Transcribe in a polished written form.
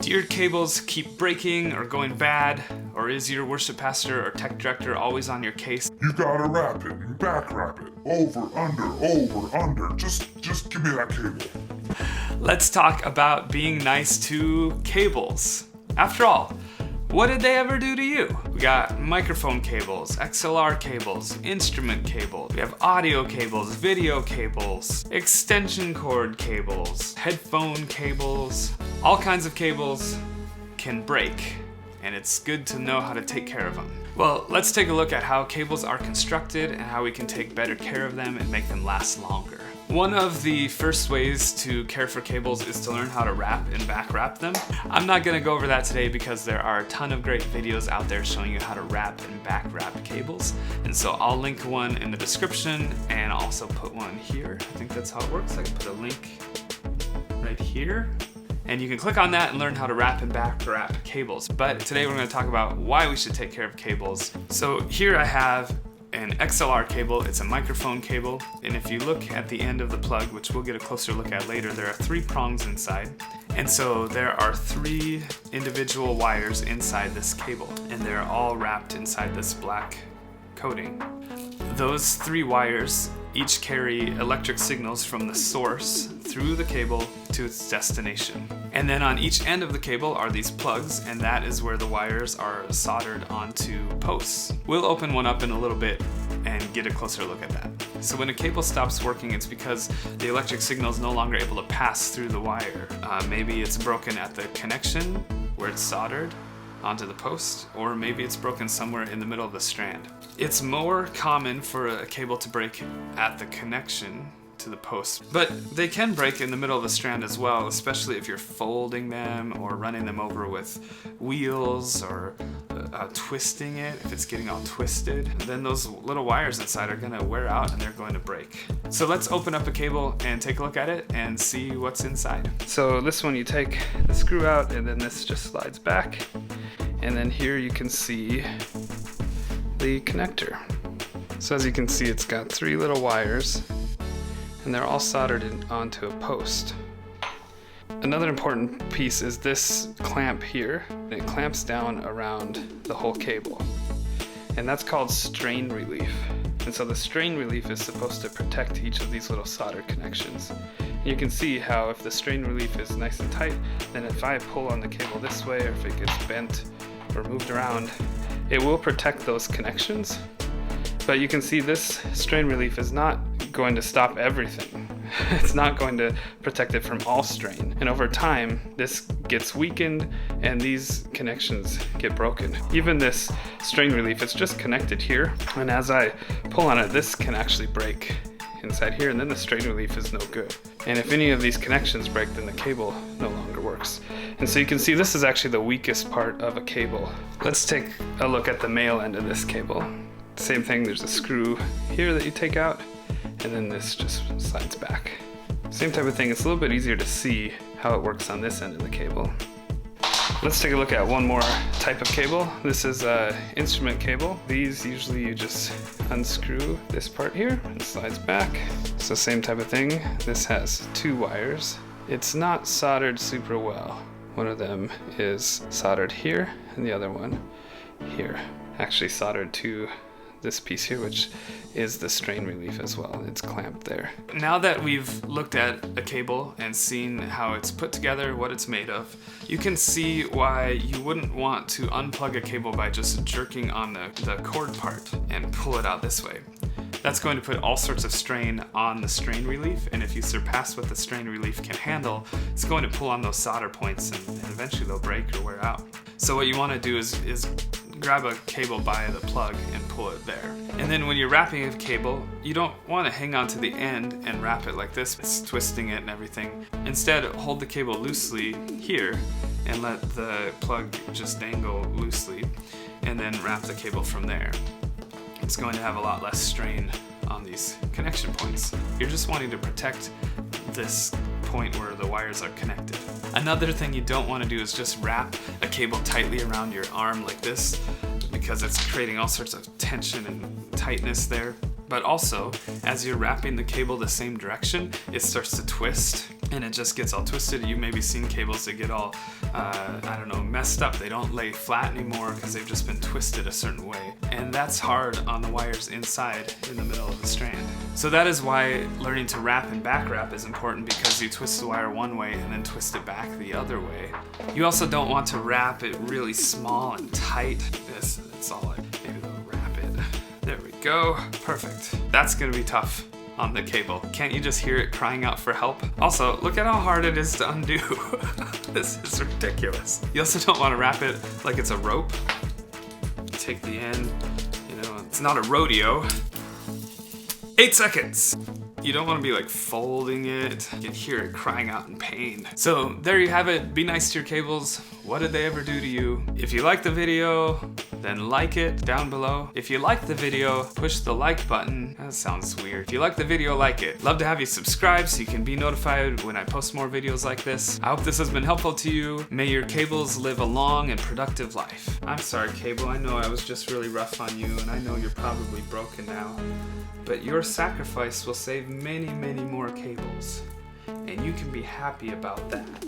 Do your cables keep breaking or going bad? Or is your worship pastor or tech director always on your case? You gotta wrap it and back wrap it. Over, under. Just give me that cable. Let's talk about being nice to cables. After all, what did they ever do to you? We got microphone cables, XLR cables, instrument cables, we have audio cables, video cables, extension cord cables, headphone cables. All kinds of cables can break, and it's good to know how to take care of them. Well, let's take a look at how cables are constructed and how we can take better care of them and make them last longer. One of the first ways to care for cables is to learn how to wrap and back wrap them. I'm not going to go over that today because there are a ton of great videos out there showing you how to wrap and back wrap cables. And so I'll link one in the description and also put one here. I think that's how it works. I can put a link right here. And you can click on that and learn how to wrap and back wrap cables. But today we're going to talk about why we should take care of cables. So here I have an XLR cable. It's a microphone cable, and if you look at the end of the plug, which we'll get a closer look at later, there are 3 prongs inside, and so there are 3 individual wires inside this cable, and they're all wrapped inside this black coating. Those 3 wires each carry electric signals from the source through the cable to its destination. And then on each end of the cable are these plugs, and that is where the wires are soldered onto posts. We'll open one up in a little bit and get a closer look at that. So when a cable stops working, it's because the electric signal is no longer able to pass through the wire. Maybe it's broken at the connection where it's soldered onto the post, or maybe it's broken somewhere in the middle of the strand. It's more common for a cable to break at the connection to the post, but they can break in the middle of the strand as well, especially if you're folding them or running them over with wheels or twisting it. If it's getting all twisted, then those little wires inside are going to wear out and they're going to break. So let's open up a cable and take a look at it and see what's inside. So this one, you take the screw out and then this just slides back, and then here you can see the connector. So as you can see, it's got 3 little wires and they're all soldered onto a post. Another important piece is this clamp here. It clamps down around the whole cable, and that's called strain relief. And so the strain relief is supposed to protect each of these little solder connections. And you can see how if the strain relief is nice and tight, then if I pull on the cable this way, or if it gets bent or moved around, it will protect those connections. But you can see this strain relief is not going to stop everything. It's not going to protect it from all strain. And over time, this gets weakened and these connections get broken. Even this strain relief, it's just connected here. And as I pull on it, this can actually break inside here, and then the strain relief is no good. And if any of these connections break, then the cable no longer works. And so you can see this is actually the weakest part of a cable. Let's take a look at the male end of this cable. Same thing, there's a screw here that you take out, and then this just slides back. Same type of thing, it's a little bit easier to see how it works on this end of the cable. Let's take a look at one more type of cable. This is an instrument cable. These usually you just unscrew this part here, and it slides back. So same type of thing, this has 2 wires. It's not soldered super well. One of them is soldered here, and the other one here. Actually soldered to this piece here, which is the strain relief as well. It's clamped there. Now that we've looked at a cable and seen how it's put together, what it's made of, you can see why you wouldn't want to unplug a cable by just jerking on the cord part and pull it out this way. That's going to put all sorts of strain on the strain relief, and if you surpass what the strain relief can handle, it's going to pull on those solder points and eventually they'll break or wear out. So what you want to do is grab a cable by the plug and pull it there. And then when you're wrapping a cable, you don't want to hang on to the end and wrap it like this. It's twisting it and everything. Instead, hold the cable loosely here and let the plug just dangle loosely, and then wrap the cable from there. It's going to have a lot less strain on these connection points. You're just wanting to protect this point where the wires are connected. Another thing you don't want to do is just wrap a cable tightly around your arm like this, because it's creating all sorts of tension and tightness there. But also, as you're wrapping the cable the same direction, it starts to twist and it just gets all twisted. You maybe seen cables that get all, I don't know, messed up. They don't lay flat anymore because they've just been twisted a certain way. And that's hard on the wires inside in the middle of the strand. So that is why learning to wrap and back wrap is important, because you twist the wire one way and then twist it back the other way. You also don't want to wrap it really small and tight. That's all maybe they'll wrap it. There we go, perfect. That's gonna be tough on the cable. Can't you just hear it crying out for help? Also, look at how hard it is to undo. This is ridiculous. You also don't want to wrap it like it's a rope. Take the end, it's not a rodeo. 8 seconds. You don't want to be like folding it. You can hear it crying out in pain. So there you have it. Be nice to your cables. What did they ever do to you? If you like the video, then like it down below. If you like the video, push the like button. That sounds weird. If you like the video, like it. Love to have you subscribe so you can be notified when I post more videos like this. I hope this has been helpful to you. May your cables live a long and productive life. I'm sorry, cable. I know I was just really rough on you, and I know you're probably broken now. But your sacrifice will save many, many more cables, and you can be happy about that.